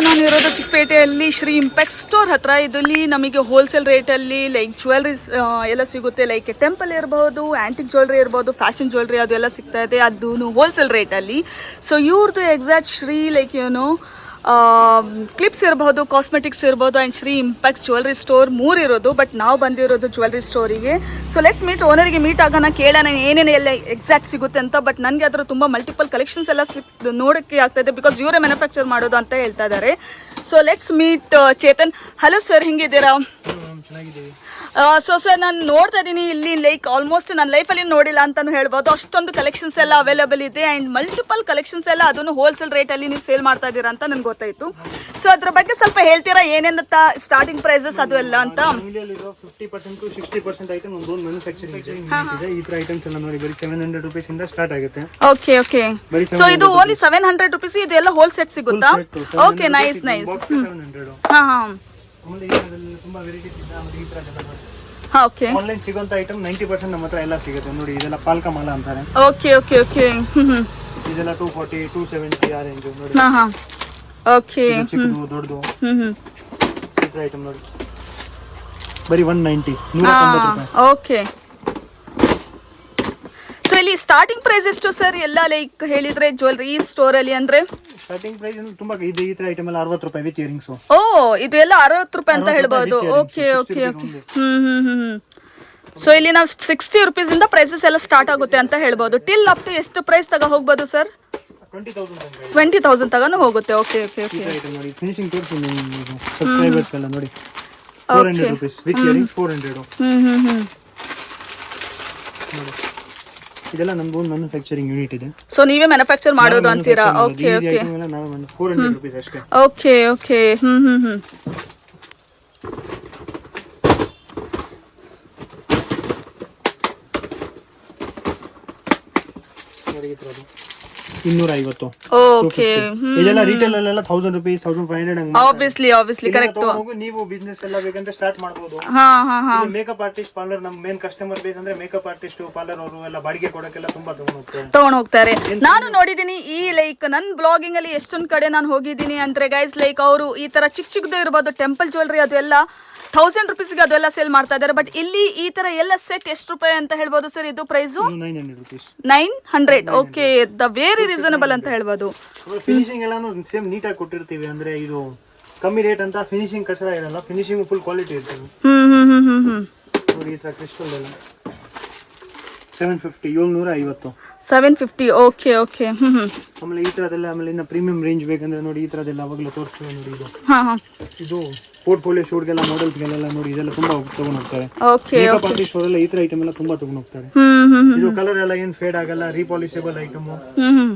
ನಾನು ಇರೋದು ಚಿಕ್ಕಪೇಟೆಯಲ್ಲಿ Shri impact store ಹತ್ರ. ಇದರಲ್ಲಿ ನಮಗೆ ಹೋಲ್ಸೇಲ್ ರೇಟಲ್ಲಿ ಲೈಕ್ ಜ್ಯುವೆಲ್ರೀಸ್ ಎಲ್ಲ ಸಿಗುತ್ತೆ. ಲೈಕ್ ಟೆಂಪಲ್ ಇರ್ಬೋದು, ಆ್ಯಂಟಿಕ್ ಜ್ಯುವೆಲ್ರಿ ಇರ್ಬೋದು, ಫ್ಯಾಷನ್ ಜ್ಯುವೆಲ್ರಿ ಅದೆಲ್ಲ ಸಿಗ್ತಾ ಇದೆ, ಅದು ಹೋಲ್ಸೇಲ್ ರೇಟಲ್ಲಿ. ಸೊ ಇವ್ರದ್ದು ಎಕ್ಸಾಕ್ಟ್ ಶ್ರೀ ಲೈಕ್ ಕ್ಲಿಪ್ಸ್ ಇರ್ಬೋದು, ಕಾಸ್ಮೆಟಿಕ್ಸ್ ಇರ್ಬೋದು and Shree impact jewellery store 3 ಇರೋದು. ಬಟ್ ನಾವು ಬಂದಿರೋದು ಜ್ಯುವೆಲ್ರಿ ಸ್ಟೋರಿಗೆ. ಸೊ ಲೆಟ್ಸ್ ಮೀಟ್ ಓನರಿಗೆ ಮೀಟ್ ಆಗೋಣ, ಕೇಳೋಣ ಏನೇನು ಎಲ್ಲ ಎಕ್ಸಾಕ್ಟ್ ಸಿಗುತ್ತೆ ಅಂತ. ಬಟ್ ನನಗೆ ಅದರ ತುಂಬ ಮಲ್ಟಿಪಲ್ ಕಲೆಕ್ಷನ್ಸ್ ಎಲ್ಲ ನೋಡೋಕ್ಕೆ ಆಗ್ತಾಯಿದೆ, ಬಿಕಾಸ್ ಇವರೇ ಮ್ಯಾನುಫ್ಯಾಕ್ಚರ್ ಮಾಡೋದು ಅಂತ ಹೇಳ್ತಾ ಇದ್ದಾರೆ. So let's meet Chetan. Hello sir, ಹೆಂಗಿದ್ದೀರಾ? ಸೊ ಸರ್, ನಾನು ನೋಡ್ತಾ ಇದ್ದೀನಿ ಇಲ್ಲಿ ಲೈಕ್ ಆಲ್ಮೋಸ್ಟ್ ನನ್ನ ಲೈಫಲ್ಲಿ ನೋಡಿಲ್ಲ ಅಂತಲೂ ಹೇಳ್ಬೋದು, ಅಷ್ಟೊಂದು ಕಲೆಕ್ಷನ್ಸ್ ಎಲ್ಲ ಅವೈಲೇಬಲ್ ಇದೆ ಆ್ಯಂಡ್ ಮಲ್ಟಿಪಲ್ ಕಲೆಕ್ಷನ್ಸ್ ಎಲ್ಲ ಅದನ್ನು ಹೋಲ್ಸೇಲ್ ರೇಟಲ್ಲಿ ನೀವು ಸೇಲ್ ಮಾಡ್ತಾ ಇದ್ದೀರಾ ಅಂತ ನನಗೆ ಗೊತ್ತಾಯಿತು. ಸೊ ಅದ್ರ ಬಗ್ಗೆ ಸ್ವಲ್ಪ ಹೇಳ್ತೀರಾ, ಏನೇನಂತ ಸ್ಟಾರ್ಟಿಂಗ್ ಪ್ರೈಸಸ್ ಅದು ಎಲ್ಲ ಅಂತ? 50% to 60% ಐಟಮ್ ಒಂದು ಮ್ಯಾನುಫ್ಯಾಕ್ಚರಿಂಗ್ ಇದೆ. ಈ ತರ ಐಟಮ್ಸ್ ಎಲ್ಲ ನೋಡಿ ಬರೀ 700 ರೂಪೀಸ್ ಇಂದ ಸ್ಟಾರ್ಟ್ ಆಗುತ್ತೆ. Okay okay. ಸೊ ಇದು ಓನ್ಲಿ 700 ರೂಪೀಸ್, ಇದು ಎಲ್ಲ ಹೋಲ್ ಸೆಟ್ ಸಿಗುತ್ತಾ? Okay, nice nice. ಹಾಂ ಹಾಂ. ಆಮೇಲೆ ಇದರಲ್ಲಿ ತುಂಬಾ ವೆರೈಟೀಸ್ ಇದೆ. ಆಮೇಲೆ ಈ ತರ ಎಲ್ಲ ನೋಡಿ. ಹಾಂ, ಓಕೆ. ಆನ್ಲೈನ್ ಸಿಗೋಂತ ಐಟಮ್ 90% ನಮ್ಮ ಹತ್ರ ಎಲ್ಲ ಸಿಗುತ್ತೆ ನೋಡಿ. ಇದೆಲ್ಲ ಪಾಲ್ಕ ಮಾಲ ಅಂತಾರೆ. Okay okay okay. ಇದೆಲ್ಲ 240 270 ಆ ರೇಂಜ್ ನೋಡಿ. ಹಾಂ ಹಾಂ. ಓಕೆ. ಚಿಕ್ಕದು ದೊಡ್ಡದು. ಈ ತರ ಐಟಮ್ ನೋಡಿ ಬರೀ 190 190 ರೂಪಾಯಿ. ಓಕೆ. ಸೊ ಇಲ್ಲಿ ಸ್ಟಾರ್ಟಿಂಗ್ ಪ್ರೈಸ್ ಎಷ್ಟು ಸರ್ ಎಲ್ಲ ಲೈಕ್ ಹೇಳಿದ್ರೆ ಜ್ಯುವೆಲ್ರಿ ಈ ಸ್ಟೋರ್ ಅಲ್ಲಿ? ಅಂದ್ರೆ ಸ್ಟಾರ್ಟಿಂಗ್ ಪ್ರೈಸ್ ತುಂಬಾ ಇದೆ. ಈ ತರ ಐಟಮ್ ಎಲ್ಲ 60 ರೂಪಾಯಿ ವಿತ್ ಇಯರಿಂಗ್ಸ್. ಓ, ಇದು ಎಲ್ಲ 60 ರೂಪಾಯಿ ಅಂತ ಹೇಳ್ಬೋದು. Okay okay okay. ಸೊ ಇಲ್ಲಿ ನಾವು 60 ರೂಪೀಸ್ ಇಂದ ಪ್ರೈಸಸ್ ಎಲ್ಲ ಸ್ಟಾರ್ಟ್ ಆಗುತ್ತೆ ಅಂತ ಹೇಳ್ಬೋದು. ಟಿಲ್ ಅಪ್ ಟು ಎಷ್ಟು ಪ್ರೈಸ್ ತಗ ಹೋಗ್ಬೋದು ಸರ್? 20,000 ತಗನು ಹೋಗುತ್ತೆ. Okay okay okay. ನೋಡಿ ಫಿನಿಶಿಂಗ್ ತೋರಿಸ್ತೀನಿ ನಿಮಗೆ ಸಬ್ಸ್ಕ್ರೈಬರ್ಸ್ ಎಲ್ಲ ನೋಡಿ. 400 ರೂಪೀಸ್ ವಿತ್ ಇಯರಿಂಗ್ಸ್ 400. ನೋಡಿ ಇದೆಲ್ಲ ನಮ್ದು ಒಂದು ಮ್ಯಾನುಫ್ಯಾಕ್ಚರಿಂಗ್ ಯೂನಿಟ್ ಇದೆ. ಸೊ ನೀವೇ ಮ್ಯಾನುಫ್ಯಾಕ್ಚರ್ ಮಾಡೋದು ಅಂತೀರಾ? Okay okay. ನಾವು 400 ರೂಪೀಸ್ ಅಷ್ಟೇ. Okay okay. ನೋಡಿ ಈ ತರದು 250. ಓಕೆ. ಇದೆಲ್ಲ ರಿಟೇಲ್ ಅಲ್ಲೆಲ್ಲ 1000 ರೂಪೀಸ್ 1500 ಹಂಗೆ. Obviously correct. ನೀವು ಬಿಸ್ನೆಸ್ ಎಲ್ಲ ಬೇಕಂದ್ರೆ ಸ್ಟಾರ್ಟ್ ಮಾಡಬಹುದು. ಹಾ ಹಾ ಹಾ. ಮೇಕಪ್ ಆರ್ಟಿಸ್ಟ್ ಪಾರ್ಲರ್ ನಮ್ಮ ಮೇನ್ ಕಸ್ಟಮರ್ ಬೇಸ್ ಅಂದ್ರೆ ಮೇಕಪ್ ಆರ್ಟಿಸ್ಟ್ ಪಾರ್ಲರ್ ಅವರು ಎಲ್ಲ ಬಾಡಿಗೆ ಕೊಡಕ್ಕೆಲ್ಲ ತುಂಬಾ ತಗೊಂಡ್ ಹೋಗ್ತಾರೆ. ನಾನು ನೋಡಿದೀನಿ ಈ ಲೈಕ್ ನನ್ನ ಬ್ಲಾಗಿಂಗ್ ಅಲ್ಲಿ ಎಷ್ಟೊಂದ್ ಕಡೆ ನಾನು ಹೋಗಿದ್ದೀನಿ ಅಂದ್ರೆ ಗೈಸ್ ಲೈಕ್ ಅವರು ಈ ತರ ಚಿಕ್ಕದು ಇರ್ಬೋದು ಟೆಂಪಲ್ ಜ್ಯುವೆಲ್ರಿ ಅದು ಎಲ್ಲ 1000 ರೂಪೀಸ್ಗೆ ಅದೆಲ್ಲ ಸೇಲ್ ಮಾಡ್ತಾ ಇದ್ದಾರೆ. ಬಟ್ ಇಲ್ಲಿ ಈ ತರ ಎಲ್ಲ ಸೆಟ್ ಎಷ್ಟು ರೂಪಾಯಿ ಅಂತ ಹೇಳ್ಬೋದು ಸರ್? ಇದು price 900 rupees. 900. Okay, the very reasonable ಅಂತ ಹೇಳ್ಬೋದು. ಫಿನಿಶಿಂಗ್ ಎಲ್ಲಾನು ಸೇಮ್ ನೀಟಾಗಿ ಕೊಟ್ಟಿರ್ತೀವಿ. ಅಂದ್ರೆ ಇದು ಕಮ್ಮಿ ರೇಟ್ ಅಂತ ಫಿನಿಶಿಂಗ್ ಕಸರ ಇರಲ್ಲ, ಫಿನಿಶಿಂಗ್ ಫುಲ್ ಕ್ವಾಲಿಟಿ ಇರ್ತದೆ. ನೋಡಿ ಈ ತರ ಕ್ರಿಸ್ಟಲ್ ಎಲ್ಲ 750 750. 750. Okay okay. ಆಮೇಲೆ ಈ ತರದೆಲ್ಲ ಆಮೇಲೆ ಇನ್ನ ಪ್ರೀಮಿಯಂ ರೇಂಜ್ ಬೇಕಂದ್ರೆ ನೋಡಿ ಈ ತರದೆಲ್ಲ ಅವಾಗಲೇ ತೋರಿಸ್ತೀವಿ ನೋಡಿ. ಇದು ಇದು ಪೋರ್ಟ್ಫೋಲಿಯೋ ಶೂಟ್ಗೆಲ್ಲ ಮಾಡೆಲ್ಸ್ಗೆಲ್ಲ ನೋಡಿ ಇದೆಲ್ಲ ತುಂಬಾ ತಗೊಂಡು ಹೋಗ್ತಾರೆ. ಮೇಕಪ್ ಆರ್ಟಿಸ್ಟ್ ಅವರೆಲ್ಲ ಈ ತರ ಐಟಮ್ ಎಲ್ಲ ತುಂಬಾ ತಗೊಂಡು ಹೋಗ್ತಾರೆ. ಇದು ಕಲರ್ ಎಲ್ಲ ಏನ್ ಫೇಡ್ ಆಗಲ್ಲ, ರೀಪಾಲಿಷಬಲ್ ಐಟಮ್.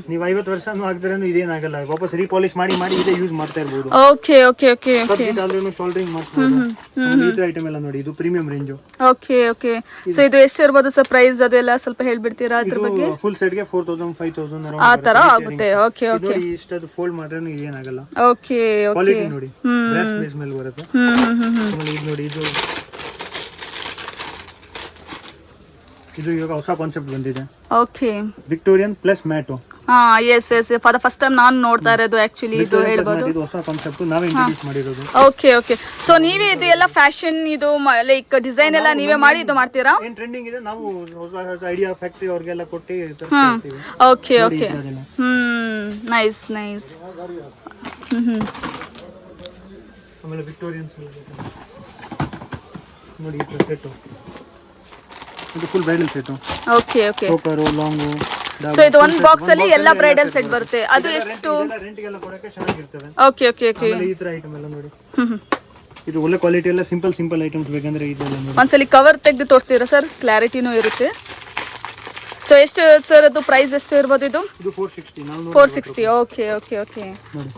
ನೀವು 50 ವರ್ಷನೂ ಆಗಿದ್ರೇನು ಇದೇನಾಗಲ್ಲ, ವಾಪಸ್ ರೀಪಾಲಿಶ್ ಮಾಡಿ ಮಾಡಿ ಇದೇ ಯೂಸ್ ಮಾಡ್ತಾ ಇರ್ಬೋದು. Okay okay okay okay. Soldering ಮಾಡ್ಬೋದು. ಈ ತರ ಐಟಮ್ ಎಲ್ಲ ನೋಡಿ ಇದು premium range. Okay okay. So ಇದು ಎಷ್ಟು ಇರ್ಬೋದು ಸರ್ ಪ್ರೈಸ್? ಅದೆಲ್ಲ ಸ್ವಲ್ಪ ಹೇಳ್ಬಿಡ್ತೀರಾ ಅದ್ರ ಬಗ್ಗೆ? ಫುಲ್ ಸೆಟ್ ಗೆ 4000 5000 ಆ ತರ ಆಗುತ್ತೆ. Okay okay. ನೋಡಿ ಇಷ್ಟದು ಫೋಲ್ಡ್ ಮಾಡಿದ್ರೇನು ಏನಾಗಲ್ಲ. Okay okay. ಕ್ವಾಲಿಟಿ ನೋಡಿ ಬ್ರಾಸ್ ಬೇಸ್ ಮೇಲೆ ಬರುತ್ತೆ. ಆಮೇಲೆ ಇದು ನೋಡಿ ಇದು ಇವಾಗ ಹೊಸ ಕಾನ್ಸೆಪ್ಟ್ ಬಂದಿದೆ. Okay. Victorian plus matte. Yes yes, for the first time ನಾನು ನೋಡ್ತಾ ಇರೋದು ಆಕ್ಚುಲಿ ಇದು ಹೇಳ್ಬೋದು. ಇದು ಹೊಸ ಕಾನ್ಸೆಪ್ಟ್ ನಾವೇ ಇಂಟ್ರೊಡ್ಯೂಸ್ ಮಾಡಿರೋದು. Okay okay. ಸೊ ನೀವೇ ಇದು ಎಲ್ಲ ಫ್ಯಾಷನ್ ಇದು ಲೈಕ್ ಡಿಸೈನ್ ಎಲ್ಲ ನೀವೇ ಮಾಡಿ ಇದು ಮಾಡ್ತೀರಾ? ಏನ್ ಟ್ರೆಂಡಿಂಗ್ ಇದೆ ನಾವು ಹೊಸ ಐಡಿಯಾ ಫ್ಯಾಕ್ಟರಿ ಅವರಿಗೆಲ್ಲ ಕೊಟ್ಟು ತರಿಸ್ತೀವಿ. Okay okay. Nice nice. ಆಮೇಲೆ ವಿಕ್ಟೋರಿಯನ್ ನೋಡಿ ಈ ಸೆಟ್ ಇದು full bridal set. Okay okay. Choker long. So ಇದು ಒಂದು ಬಾಕ್ಸ್ ಅಲ್ಲಿ ಎಲ್ಲ ಬ್ರೈಡಲ್ ಸೆಟ್ ಬರುತ್ತೆ. ಅದು ಎಷ್ಟು? ರೆಂಟ್ ಗೆಲ್ಲ ಕೊಡಕ್ಕೆ ಚೆನ್ನಾಗಿರ್ತವೆ. Okay okay okay. ಈ ತರ ಐಟಮ್ ಎಲ್ಲ ನೋಡಿ. ಇದು ಒಳ್ಳೆ ಕ್ವಾಲಿಟಿ ಎಲ್ಲ ಸಿಂಪಲ್ ಐಟಮ್ಸ್ ಬೇಕಂದ್ರೆ ಇದೆಲ್ಲ ನೋಡಿ. ಒಂದ್ಸಲಿ ಕವರ್ ತೆಗೆದು ತೋರಿಸ್ತೀರಾ ಸರ್? ಕ್ಲಾರಿಟಿನೂ ಇರುತ್ತೆ. ಸೊ ಎಷ್ಟು ಸರ್ ಅದು ಪ್ರೈಸ್ ಎಷ್ಟು ಇರ್ಬೋದು ಇದು? ಇದು 460. 460. Okay okay okay. ನೋಡಿ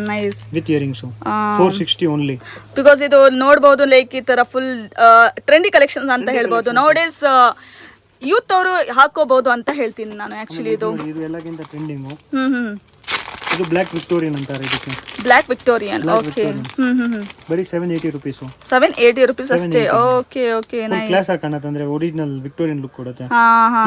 nice with earrings 460 only. Because ಇದು ನೋಡಬಹುದು ಲೈಕ್ ಈ ತರ ಫುಲ್ ಟ್ರೆಂಡಿ ಕಲೆಕ್ಷನ್ಸ್ ಅಂತ ಹೇಳ್ಬೋದು. ನೌಡೇಸ್ ಯೂತ್ ಅವರು ಹಾಕೋಬಹುದು ಅಂತ ಹೇಳ್ತೀನಿ ನಾನು ಆಕ್ಚುಲಿ. ಇದು ಎಲ್ಲಕ್ಕಿಂತ ಟ್ರೆಂಡಿಂಗ್. ಇದು ಬ್ಲ್ಯಾಕ್ ವಿಕ್ಟೋರಿಯನ್ ಅಂತಾರೆ ಇದಕ್ಕೆ. Black Victorian, okay. ಬರೀ 780 ರುಪೀಸ್. 780 ರುಪೀಸ್ ಅಷ್ಟೇ. Okay okay, nice. ಕ್ಲಾಸ್ ಕಾಣುತ್ತೆ ಅಂದ್ರೆ ಒರಿಜಿನಲ್ ವಿಕ್ಟೋರಿಯನ್ ಲುಕ್ ಕೊಡುತ್ತೆ.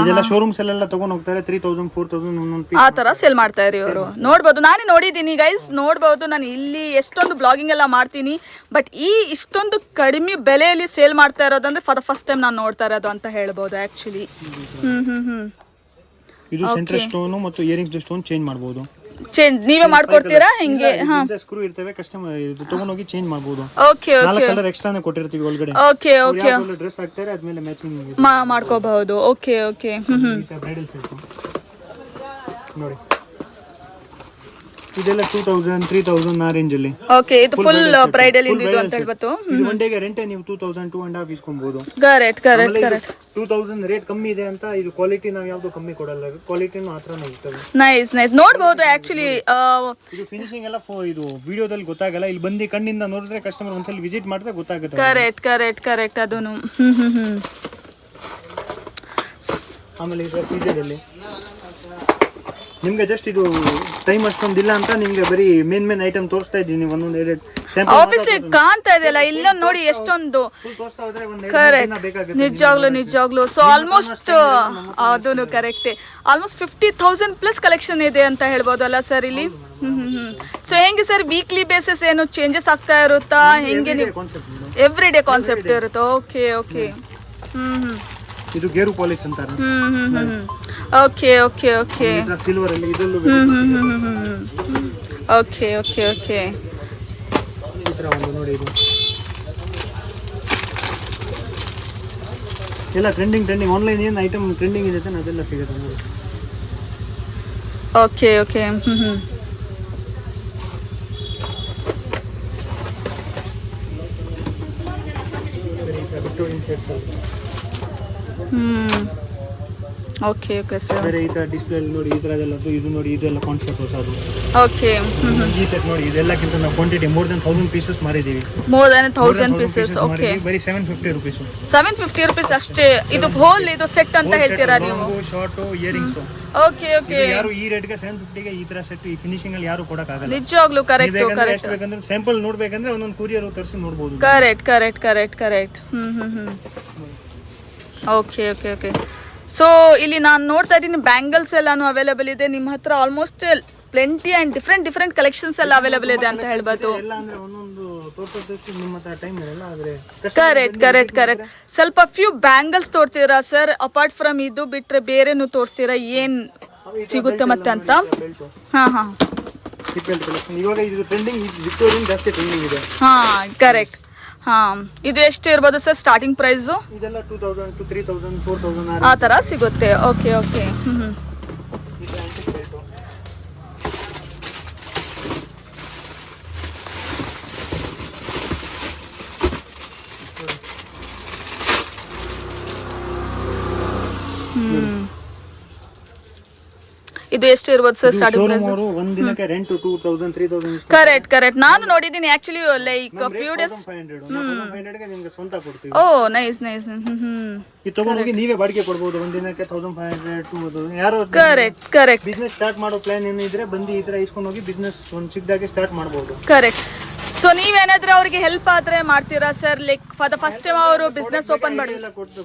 ಇದೆಲ್ಲ ಶೋರೂಮ್ಸ್ ಅಲ್ಲೆಲ್ಲ ತಗೊಂಡು ಹೋಗ್ತಾರೆ 3000 4000 ಒಂದೊಂದು ಪೀಸ್ ಆ ತರ ಸೇಲ್ ಮಾಡ್ತಾ ಇರಿ ಇವರು. ನೋಡ್ಬೋದು, ನಾನೇ ನೋಡಿದ್ದೀನಿ ಗೈಸ್, ನೋಡ್ಬೋದು. ನಾನು ಇಲ್ಲಿ ಎಷ್ಟೊಂದು ಬ್ಲಾಗಿಂಗ್ ಎಲ್ಲ ಮಾಡ್ತೀನಿ, ಬಟ್ ಇಷ್ಟೊಂದು ಕಡಿಮೆ ಬೆಲೆಯಲ್ಲಿ ಸೇಲ್ ಮಾಡ್ತಾ ಇರೋದಂದ್ರೆ ಫಾರ್ ದ ಫಸ್ಟ್ ಟೈಮ್ ನಾನು ನೋಡ್ತಾ ಇರೋದು ಅಂತ ಹೇಳ್ಬೋದು ಆಕ್ಚುಲಿ. ಇದು ಸೆಂಟರ್ ಸ್ಟೋನ್ ಮತ್ತು ಇಯರಿಂಗ್ಸ್ ಸ್ಟೋನ್ ಚೇಂಜ್ ಮಾಡಬಹುದು. ಚೇಂಜ್ ನೀವೇ ಮಾಡ್ಕೊಡ್ತೀರಾ ಹೆಂಗೆ? ಸ್ಕ್ರೂ ಇರ್ತವೆ, ಕಸ್ಟಮರ್ ಇದು ತಗೊಂಡು ಹೋಗಿ ಚೇಂಜ್ ಮಾಡಬಹುದು. ಓಕೆ ಓಕೆ, 4 ಕಲರ್ ಎಕ್ಸ್ಟ್ರಾನೇ ಕೊಟ್ಟಿರ್ತೀವಿ ಒಳಗಡೆ. ಓಕೆ ಓಕೆ, ಡ್ರೆಸ್ ಹಾಕ್ತಾರೆ, ಅದ್ಮೇಲೆ ಮ್ಯಾಚಿಂಗ್ ಮಾಡ್ಕೋಬಹುದು. Okay okay. ಬ್ರೈಡಲ್ ಸೆಟ್ ನೋಡಿ, ಇದೆಲ್ಲ 2000 3000 ಆ ರೇಂಜ್ ಅಲ್ಲಿ. ಓಕೆ, ಇದು ಫುಲ್ ಬ್ರೈಡಲ್ ಇಂದಿದ್ದು ಅಂತ ಹೇಳ್ಬೋದು. ಇದು ಒನ್ ಡೇಗೆ ರೆಂಟ್ ನೀವು 2000 2.5 ಇಸ್ಕೊಬಹುದು. Correct correct correct. 2000 ರೇಟ್ ಕಮ್ಮಿ ಇದೆ ಅಂತ ಇದು ಕ್ವಾಲಿಟಿ ನಾವು ಯಾವ್ದು ಕಮ್ಮಿ ಕೊಡಲ್ಲ, ಕ್ವಾಲಿಟಿನೂ ಆತರನೇ ಇರ್ತದೆ. ನೈಸ್ ನೈಸ್, ನೋಡಬಹುದು ಆಕ್ಚುಲಿ. ಇದು ಫಿನಿಶಿಂಗ್ ಎಲ್ಲ ಇದು ವಿಡಿಯೋದಲ್ಲಿ ಗೊತ್ತಾಗಲ್ಲ, ಇಲ್ಲಿ ಬಂದು ಕಣ್ಣಿಂದ ನೋಡಿದ್ರೆ ಕಸ್ಟಮರ್ ಒಂದ್ಸಲ ವಿಸಿಟ್ ಮಾಡಿದ್ರೆ ಗೊತ್ತಾಗುತ್ತೆ. ಕರೆಕ್ಟ್ ಕರೆಕ್ಟ್ ಕರೆಕ್ಟ್, ಅದೂನು. ಆಮೇಲೆ ಇದು ಸೀಸರ್ ಅಲ್ಲಿ ನಿಮ್ಗೆ ಜಸ್ಟ್ ಇದು ಟೈಮ್ ಅಷ್ಟೊಂದಿಲ್ಲ ಅಂತ ನಿಮ್ಗೆ ಬರೀ ಮೇನ್ ಐಟಮ್ ತೋರಿಸ್ತಾ ಇದ್ದೀನಿ. ಒಂದೊಂದು ಎರಡು ಸ್ಯಾಂಪಲ್ ಆಬ್ವಿಯಸ್ಲಿ ಕಾಣ್ತಾ ಇದೆಯಲ್ಲ, ಇಲ್ಲೊಂದು ನೋಡಿ ಎಷ್ಟೊಂದು. ನಿಜವಾಗ್ಲು ನಿಜವಾಗ್ಲು. ಸೊ ಆಲ್ಮೋಸ್ಟ್ ಅದೂನು ಕರೆಕ್ಟ್, ಆಲ್ಮೋಸ್ಟ್ 50,000 ಪ್ಲಸ್ ಕಲೆಕ್ಷನ್ ಇದೆ ಅಂತ ಹೇಳ್ಬೋದಲ್ಲ ಸರ್ ಇಲ್ಲಿ. ಸೊ ಹೆಂಗೆ ಸರ್, ವೀಕ್ಲಿ ಬೇಸಿಸ್ ಏನು ಚೇಂಜಸ್ ಆಗ್ತಾ ಇರುತ್ತಾ ಹೆಂಗೆ? ನೀವು ಎವ್ರಿ ಡೇ ಕಾನ್ಸೆಪ್ಟ್ ಇರುತ್ತಾ? Okay okay. ಇದು ಗೇರು ಪಾಲಿಶ್ ಅಂತಾರೆ. Okay okay okay. ಸಿಲ್ವರ್ ಅಲ್ಲಿ ಇದಲ್ಲೂ ಓಕೆ ಓಕೆ ಓಕೆ. ಈ ತರ ಒಂದು ನೋಡಿ, ಇದು ಎಲ್ಲ ಟ್ರೆಂಡಿಂಗ್ ಆನ್ಲೈನ್ ಏನು ಐಟಮ್ ಟ್ರೆಂಡಿಂಗ್ ಇದೆ ಅದೆಲ್ಲ ಸಿಗುತ್ತೆ ನೋಡಿ. Okay okay. Okay okay sir. ಬೇರೆ ಈ ತರ ಡಿಸ್ಪ್ಲೇ ನೋಡಿ, ಈ ತರದೆಲ್ಲ ಇದು ನೋಡಿ, ಇದೆಲ್ಲ ಕಾನ್ಸೆಪ್ಟ್ ಹೊಸದು. ಓಕೆ. ಈ ಸೆಟ್ ನೋಡಿ, ಇದೆಲ್ಲಕ್ಕಿಂತ ನಾವು ಕ್ವಾಂಟಿಟಿ ಮೋರ್ ದನ್ 1000 ಪೀಸಸ್ ಮಾರಿದೀವಿ. More than 1000 pieces. ಓಕೆ, ಬರೀ 750 ರುಪೀಸ್. 750 ರುಪೀಸ್ ಅಷ್ಟೇ. ಇದು ಹೋಲ್ ಇದು ಸೆಟ್ ಅಂತ ಹೇಳ್ತೀರಾ ನೀವು? Short earrings. Okay okay. ಯಾರು ಈ ರೇಟ್ ಗೆ 750 ಗೆ ಈ ತರ ಸೆಟ್ ಈ ಫಿನಿಶಿಂಗ್ ಅಲ್ಲಿ ಯಾರು ಕೊಡಕ ಆಗಲ್ಲ. ನಿಜವಾಗ್ಲೂ ಕರೆಕ್ಟ್ ಕರೆಕ್ಟ್. ಎಷ್ಟು ಬೇಕಂದ್ರೆ ಸ್ಯಾಂಪಲ್ ನೋಡ್ಬೇಕಂದ್ರೆ ಒಂದೊಂದು ಕೂರಿಯರ್ ತರಿಸಿ ನೋಡಬಹುದು. Correct correct correct correct. Okay okay okay. So ಇಲ್ಲಿ ನಾನು ನೋಡ್ತಾ ಇದ್ದೀನಿ ಬ್ಯಾಂಗಲ್ಸ್ ಎಲ್ಲಾನು ಅವೈಲೇಬಲ್ ಇದೆ ನಿಮ್ಮ ಹತ್ರ. Almost plenty and different collections ಎಲ್ಲ ಅವೈಲೇಬಲ್ ಇದೆ ಅಂತ ಹೇಳ್ಬೋದು. Correct correct correct. ಸ್ವಲ್ಪ ಫ್ಯೂ ಬ್ಯಾಂಗಲ್ಸ್ ತೋರಿಸ್ತೀರಾ ಸರ್? ಅಪಾರ್ಟ್ ಫ್ರಮ್ ಇದು ಬಿಟ್ರೆ ಬೇರೆನು ತೋರಿಸ್ತೀರಾ ಏನ್ ಸಿಗುತ್ತೆ ಮತ್ತೆ ಅಂತ? ಹಾ ಹಾ, ಇವಾಗ ಇದು ಟ್ರೆಂಡಿಂಗ್, ವಿಕ್ಟೋರಿಯನ್ ಜಾಸ್ತಿ ಟ್ರೆಂಡಿಂಗ್ ಇದೆ. ಹಾ ಕರೆಕ್ಟ್. ಹಾ, ಇದು ಎಷ್ಟು ಇರ್ಬೋದು ಸರ್ ಸ್ಟಾರ್ಟಿಂಗ್ ಪ್ರೈಸು? ಇದೆಲ್ಲ 2000 to 3000 4000 ಆ ಥರ ಸಿಗುತ್ತೆ. Okay okay. ಇದು ಎಷ್ಟು ಇರ್ಬೋದು ಸರ್ ಸ್ಟಾರ್ಟಿಂಗ್ ಪ್ರೈಸ್? ಒಂದು ದಿನಕ್ಕೆ ರೆಂಟ್ 2000 3000. Correct correct. ನಾನು ನೋಡಿದ್ದೀನಿ ಆಕ್ಚುಲಿ, ಲೈಕ್ ಫ್ಯೂ ಡೇಸ್. 1500 ಗೆ ನಿಮಗೆ ಸ್ವಂತ ಕೊಡ್ತೀವಿ. ಓ ನೈಸ್ ನೈಸ್. ಇದು ತಗೊಂಡೋಗಿ ನೀವೇ ಬಾಡಿಗೆ ಕೊಡಬಹುದು. ಒಂದು ದಿನಕ್ಕೆ 1500 2000. ಯಾರು ಕರೆಕ್ಟ್ ಕರೆಕ್ಟ್ ಬಿಸ್ನೆಸ್ ಸ್ಟಾರ್ಟ್ ಮಾಡೋ ಪ್ಲಾನ್ ಏನಿದ್ರೆ ಬಂದು ಈ ತರ ಇಸ್ಕೊಂಡು ಹೋಗಿ ಬಿಸ್ನೆಸ್ ಒಂದು ಚಿಕ್ಕದಾಗಿ ಸ್ಟಾರ್ಟ್ ಮಾಡಬಹುದು. ಕರೆಕ್ಟ್. ಸೊ ನೀವೇನಾದ್ರೂ ಅವ್ರಿಗೆ ಹೆಲ್ಪ್ ಆದ್ರೆ ಮಾಡ್ತೀರಾ sir? Like for the first time ಅವರು ಬಿಸ್ನೆಸ್ ಓಪನ್ ಮಾಡಿ